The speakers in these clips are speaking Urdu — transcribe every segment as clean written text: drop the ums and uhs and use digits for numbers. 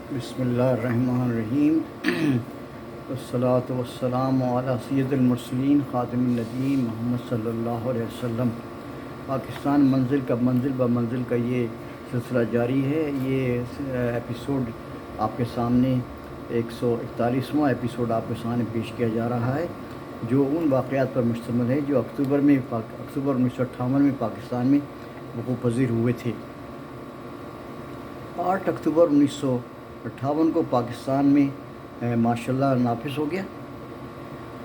بسم اللہ الرحمن الرحیم والصلاة والسلام علی سید المرسلین خاتم النبیین محمد صلی اللہ علیہ وسلم۔ پاکستان منزل بہ منزل کا یہ سلسلہ جاری ہے۔ یہ ایپیسوڈ آپ کے سامنے 141واں ایپیسوڈ آپ کے سامنے پیش کیا جا رہا ہے، جو ان واقعات پر مشتمل ہے جو اکتوبر 1958 میں پاکستان میں وقوع پذیر ہوئے تھے۔ 8 اکتوبر 1958 کو پاکستان میں مارشل لا نافذ ہو گیا۔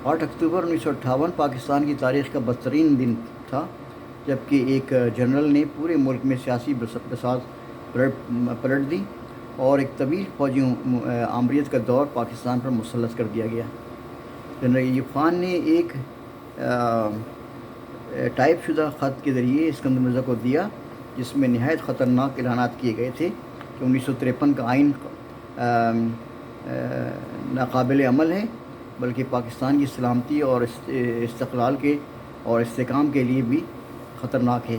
8 اکتوبر 1958 پاکستان کی تاریخ کا بدترین دن تھا، جبکہ ایک جنرل نے پورے ملک میں سیاسی بساط پلٹ دی اور ایک طویل فوجی آمریت کا دور پاکستان پر مسلط کر دیا گیا۔ جنرل ایوب خان نے ایک ٹائپ شدہ خط کے ذریعے اسکندر مرزا کو دیا، جس میں نہایت خطرناک اعلانات کیے گئے تھے کہ 1953 کا آئین ناقابل عمل ہے، بلکہ پاکستان کی سلامتی اور استقلال کے اور استحکام کے لیے بھی خطرناک ہے۔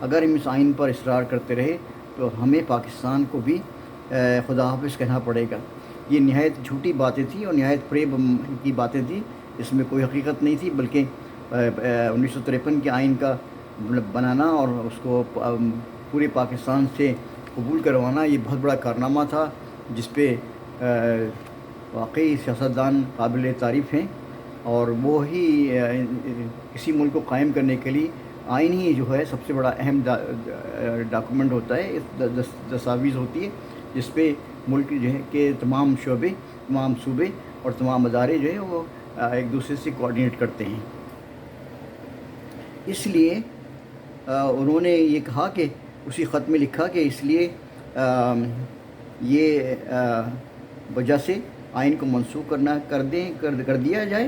اگر ہم اس آئین پر اصرار کرتے رہے تو ہمیں پاکستان کو بھی خدا حافظ کہنا پڑے گا۔ یہ نہایت جھوٹی باتیں تھیں اور نہایت فریب کی باتیں تھیں، اس میں کوئی حقیقت نہیں تھی، بلکہ 1953 کے آئین کا بنانا اور اس کو پورے پاکستان سے قبول کروانا یہ بہت بڑا کارنامہ تھا، جس پہ واقعی سیاستدان قابل تعریف ہیں، اور وہی کسی ملک کو قائم کرنے کے لیے آئین ہی جو ہے سب سے بڑا اہم ڈاکومنٹ ہوتا ہے، دستاویز ہوتی ہے، جس پہ ملک جو ہے کہ تمام شعبے، تمام صوبے اور تمام ادارے جو ہیں وہ ایک دوسرے سے کوآرڈینیٹ کرتے ہیں۔ اس لیے انہوں نے یہ کہا کہ اسی خط میں لکھا کہ اس لیے یہ وجہ سے آئین کو منسوخ کر دیا جائے،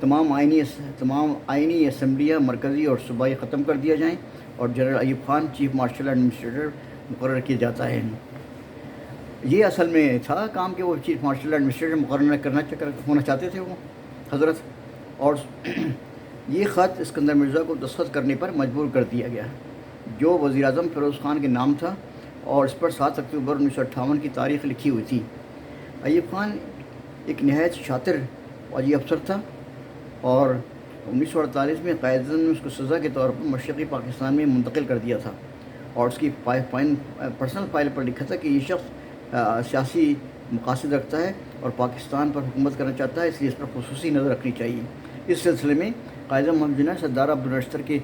تمام آئینی اسمبلیاں مرکزی اور صوبائی ختم کر دیا جائیں، اور general Ayub Khan chief martial administrator مقرر کیا جاتا ہے۔ یہ اصل میں تھا کام کہ وہ چیف مارشل ایڈمنسٹریٹر مقرر ہونا چاہتے تھے وہ حضرت، اور یہ خط اسکندر مرزا کو دستخط کرنے پر مجبور کر دیا گیا، جو وزیر اعظم فیروز خان کے نام تھا، اور اس پر 7 اکتوبر 1958 کی تاریخ لکھی ہوئی تھی۔ ایوب خان ایک نہایت شاطر فوجی افسر تھا، اور 1948 میں قائد اعظم نے اس کو سزا کے طور پر مشرقی پاکستان میں منتقل کر دیا تھا، اور اس کی پرسنل فائل پر لکھا تھا کہ یہ شخص سیاسی مقاصد رکھتا ہے اور پاکستان پر حکومت کرنا چاہتا ہے، اس لیے اس پر خصوصی نظر رکھنی چاہیے۔ اس سلسلے میں قائد اعظم محمد جناح سردار عبدالنشتر کے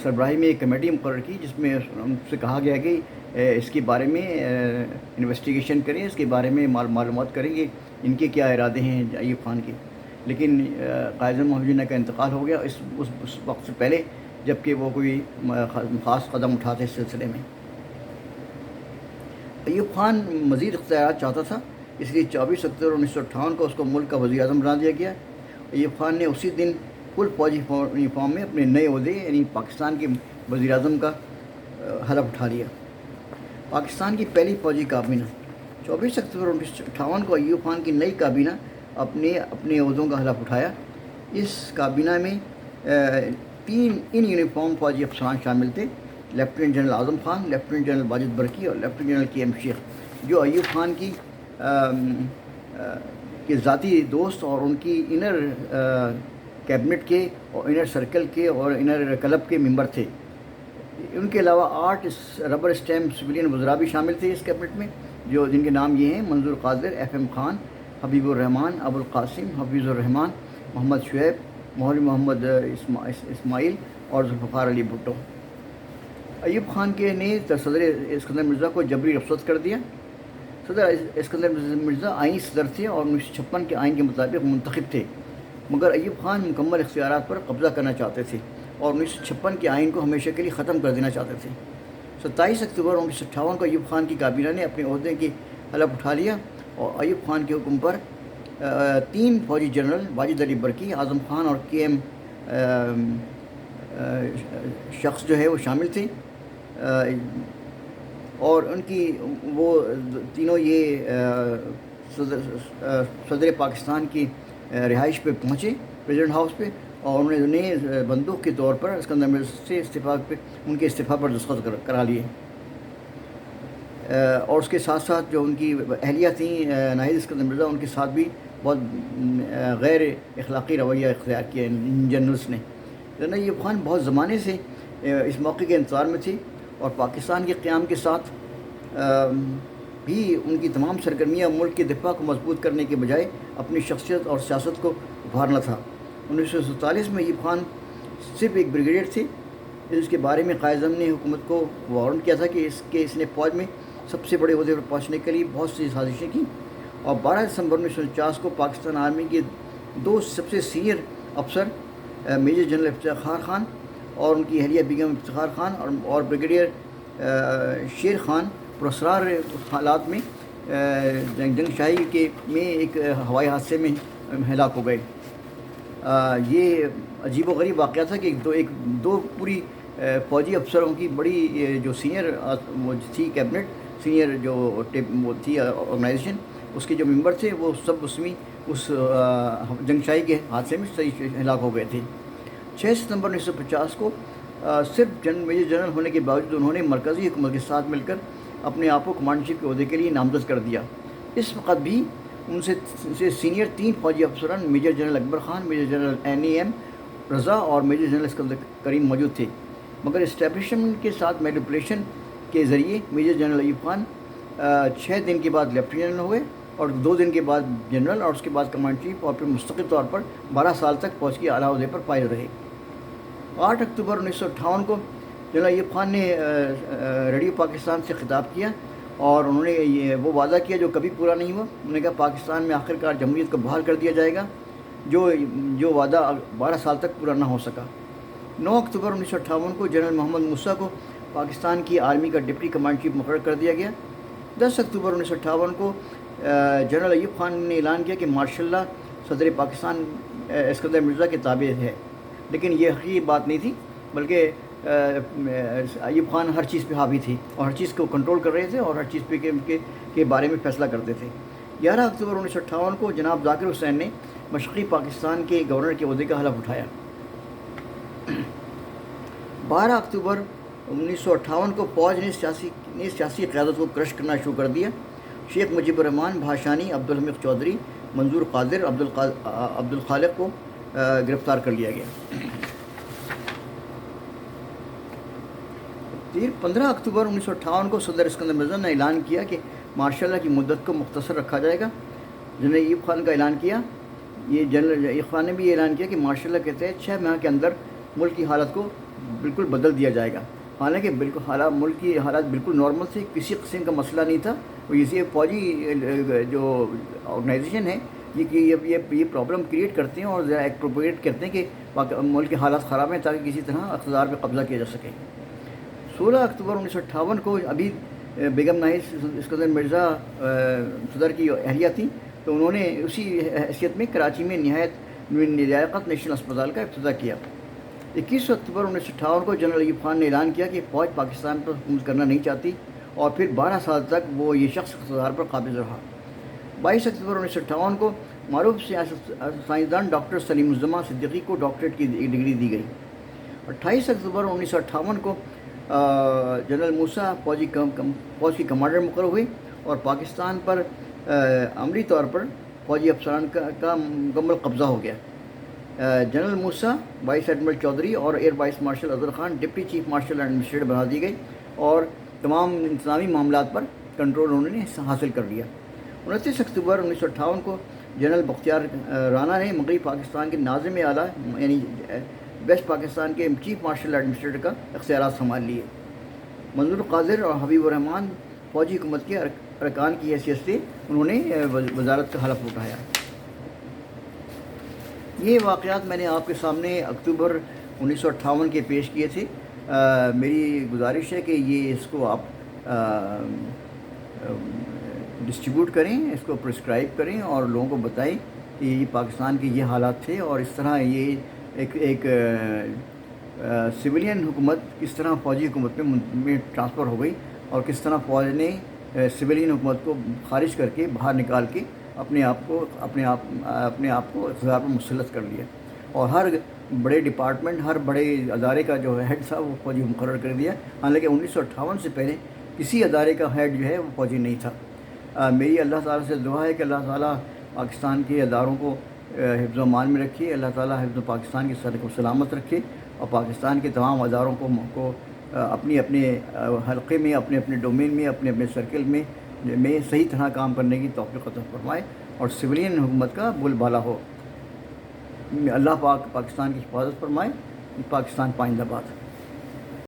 سربراہی میں ایک کمیٹی مقرر کی، جس میں ان سے کہا گیا کہ اس کے بارے میں انویسٹیگیشن کریں، اس کے بارے میں معلومات کریں کہ ان کے کیا ارادے ہیں ایوب خان کے۔ لیکن قائد اعظم محمد جناح کا انتقال ہو گیا اس وقت سے پہلے، جبکہ وہ کوئی خاص قدم اٹھاتے اس سلسلے میں۔ ایوب خان مزید اختیارات چاہتا تھا، اس لیے 24 اکتوبر 1958 کو اس کو ملک کا وزیر اعظم بنا دیا گیا۔ ایوب خان نے اسی دن فل فوجی یونیفارم میں اپنے نئے عہدے یعنی پاکستان کے وزیر اعظم کا حلف اٹھا لیا۔ پاکستان کی پہلی فوجی کابینہ 24 اکتوبر 1958 کو ایوب خان کی نئی کابینہ اپنے عہدوں کا حلف اٹھایا۔ اس کابینہ میں 3 یونیفارم فوجی افسران شامل تھے: lieutenant general Azam Khan, lieutenant general Wajid Burki اور لیفٹیننٹ جنرل کے ایم شیخ، جو ایوب خان کے ذاتی دوست اور ان کی انر کیبنٹ کے اور انر سرکل کے اور انر کلب کے ممبر تھے۔ ان کے علاوہ 8 ربر اسٹیمپ سویلین وزراء بھی شامل تھے اس کیبنٹ میں، جن کے نام یہ ہیں: منظور قادر، ایف ایم خان، حبیب الرحمان، ابو القاسم، حفیظ الرحمان، محمد شعیب، مولوی محمد اسماعیل اور ذوالفقار علی بھٹو۔ ایوب خان نے صدر اسکندر مرزا کو جبری رخصت کر دیا۔ صدر اسکندر مرزا آئینی صدر تھے اور 1956 کے آئین کے مطابق منتخب تھے، مگر ایوب خان مکمل اختیارات پر قبضہ کرنا چاہتے تھے اور 1956 کے آئین کو ہمیشہ کے لیے ختم کر دینا چاہتے تھے۔ 27 اکتوبر 1958 کو ایوب خان کی کابینہ نے اپنے عہدے کی حلف اٹھا لیا، اور ایوب خان کے حکم پر 3 فوجی جنرل واجد علی برکی، اعظم خان اور کے ایم شخص جو ہے وہ شامل تھے، اور ان کی وہ تینوں یہ صدر پاکستان کی رہائش پہ پہنچے، پریزیڈنٹ ہاؤس پہ، اور انہوں نے بندوق کے طور پر اسکندر مرزا سے ان کے استعفیٰ پر دستخط کرا لیے۔ اور اس کے ساتھ ساتھ جو ان کی اہلیہ تھیں ناہید اسکندر مرزا، ان کے ساتھ بھی بہت غیر اخلاقی رویہ اختیار کیا ان جنرلس نے۔ جنرل ایوب خان بہت زمانے سے اس موقع کے انتظار میں تھے، اور پاکستان کے قیام کے ساتھ بھی ان کی تمام سرگرمیاں ملک کے دفاع کو مضبوط کرنے کے بجائے اپنی شخصیت اور سیاست کو ابھارنا تھا۔ 1947 میں ایوب خان صرف ایک بریگیڈیئر تھے، جس کے بارے میں قائد اعظم نے حکومت کو وارن کیا تھا کہ اس نے فوج میں سب سے بڑے عہدے پر پہنچنے کے لیے بہت سی سازشیں کی، اور 12 دسمبر 1949 کو پاکستان آرمی کے 2 سب سے سینئر افسر میجر جنرل افتخار خان اور ان کی اہلیہ بیگم افتخار خان اور بریگیڈیئر شیر خان پراسرار حالات میں جنگ شاہی میں ایک ہوائی حادثے میں ہلاک ہو گئے۔ یہ عجیب و غریب واقعہ تھا کہ دو پوری فوجی افسروں کی بڑی جو سینئر وہ تھی کیبنٹ سینئر جو وہ تھی آرگنائزیشن، اس کے جو ممبر تھے وہ سب اس جنگ شاہی کے حادثے میں ہلاک ہو گئے تھے۔ 6 ستمبر 1950 کو صرف میجر جنرل ہونے کے باوجود انہوں نے مرکزی حکومت کے ساتھ مل کر اپنے آپ کو کمانڈر چیف کے عہدے کے لیے نامزد کر دیا۔ اس وقت بھی ان سے سینئر 3 فوجی افسران میجر جنرل اکبر خان، میجر جنرل NEM رضا اور میجر جنرل اسکندر کریم موجود تھے، مگر اسٹیبلشمنٹ کے ساتھ مینیپولیشن کے ذریعے میجر جنرل ایوب خان 6 دن کے بعد لیفٹیننٹ جنرل ہوئے، اور 2 دن کے بعد جنرل، اور اس کے بعد کمانڈر چیف، اور پھر مستقل طور پر 12 سال تک فوج کے اعلیٰ عہدے پر فائز رہے۔ 8 اکتوبر 1958 کو جنرل ایوب خان نے ریڈیو پاکستان سے خطاب کیا، اور انہوں نے وہ وعدہ کیا جو کبھی پورا نہیں ہوا۔ انہوں نے کہا پاکستان میں آخرکار جمہوریت کو بحال کر دیا جائے گا، جو وعدہ 12 سال تک پورا نہ ہو سکا۔ 9 اکتوبر 1958 کو جنرل محمد موسیٰ کو پاکستان کی آرمی کا ڈپٹی کمانڈر چیف مقرر کر دیا گیا۔ 10 اکتوبر 1958 کو جنرل ایوب خان نے اعلان کیا کہ مارشل لا صدر پاکستان اسکندر مرزا کے تابع ہے، لیکن یہ حقیقی بات نہیں تھی، بلکہ ایوب خان ہر چیز پہ حاوی تھے اور ہر چیز کو کنٹرول کر رہے تھے اور ہر چیز پہ کے بارے میں فیصلہ کرتے تھے۔ 11 اکتوبر 1958 کو جناب ذاکر حسین نے مشرقی پاکستان کے گورنر کے عہدے کا حلف اٹھایا۔ 12 اکتوبر 1958 کو فوج نے سیاسی قیادت کو کرش کرنا شروع کر دیا۔ شیخ مجیب الرحمان، بھاشانی، عبدالحمید چودھری، منظور قادر، عبدالخالق کو گرفتار کر لیا گیا۔ 15 اکتوبر 1958 کو صدر اسکندر مرزا نے اعلان کیا کہ مارشل لا کی مدت کو مختصر رکھا جائے گا۔ جنرل ایوب خان کا اعلان کیا، جنرل ایوب خان نے بھی اعلان کیا کہ مارشل لا کے تحت 6 ماہ کے اندر ملک کی حالت کو بالکل بدل دیا جائے گا۔ حالانکہ ملک کی حالات بالکل نارمل تھی، کسی قسم کا مسئلہ نہیں تھا، اور یہ فوجی جو آرگنائزیشن ہے یہ پرابلم کریٹ کرتے ہیں اور ایکسپروپریٹ کرتے ہیں کہ ملک کے حالات خراب ہیں تاکہ کسی طرح اقتدار پہ قبضہ کیا جا سکے۔ 16 اکتوبر 1958 کو ابھی بیگم ناہید اسکندر مرزا صدر کی اہلیہ تھیں، تو انہوں نے اسی حیثیت میں کراچی میں نہایت لیاقت نیشنل اسپتال کا افتتاح کیا۔ 21 اکتوبر 1958 کو جنرل ایوب خان نے اعلان کیا کہ فوج پاکستان پر حکومت کرنا نہیں چاہتی، اور پھر 12 سال تک وہ یہ شخص اقتدار پر قابض رہا۔ 22 اکتوبر 1958 کو معروف سائنسدان ڈاکٹر سلیم الزماں صدیقی کو ڈاکٹریٹ کی ڈگری دی گئی۔ 28 اکتوبر 1958 کو جنرل موسیٰ فوج کی کمانڈر مقرر ہوئے، اور پاکستان پر عملی طور پر فوجی افسران کا مکمل قبضہ ہو گیا۔ General Musa, vice admiral Chaudhry اور air vice marshal Azhar Khan deputy chief martial administrator بنا دی گئی، اور تمام انتظامی معاملات پر کنٹرول انہوں نے حاصل کر لیا۔ 29 اکتوبر 1958 کو جنرل بختیار رانا نے مغربی پاکستان کے ناظم اعلیٰ یعنی ویسٹ پاکستان کے چیف مارشل ایڈمنسٹریٹر کا اختیارات سنبھال لیے۔ منظور قادر اور حبیب الرحمان فوجی حکومت کے ارکان کی حیثیت سے انہوں نے وزارت کا حلف اٹھایا۔ یہ واقعات میں نے آپ کے سامنے اکتوبر 1958 کے پیش کیے تھے۔ میری گزارش ہے کہ اس کو آپ ڈسٹریبیوٹ کریں، اس کو پرسکرائب کریں اور لوگوں کو بتائیں کہ یہ پاکستان کے یہ حالات تھے، اور اس طرح یہ ایک سویلین حکومت کس طرح فوجی حکومت میں ٹرانسفر ہو گئی، اور کس طرح فوج نے سویلین حکومت کو خارج کر کے باہر نکال کے اپنے آپ کو اقتدار پر مسلط کر لیا، اور ہر بڑے ڈپارٹمنٹ، ہر بڑے ادارے کا جو ہیڈ تھا وہ فوجی مقرر کر دیا۔ حالانکہ 1958 سے پہلے کسی ادارے کا ہیڈ جو ہے وہ فوجی نہیں تھا۔ میری اللہ تعالیٰ سے دعا ہے کہ اللہ تعالیٰ پاکستان کے اداروں کو حفظ و امان میں رکھے، اللہ تعالیٰ حفظ و پاکستان کی سر کو سلامت رکھے، اور پاکستان کے تمام اداروں کو اپنے اپنے حلقے میں، اپنے اپنے ڈومین میں، اپنے اپنے سرکل میں صحیح طرح کام کرنے کی توفیق عطا فرمائے، اور سویلین حکومت کا بول بالا ہو۔ اللہ پاک پاکستان کی حفاظت فرمائے۔ پاکستان پائندہ باد۔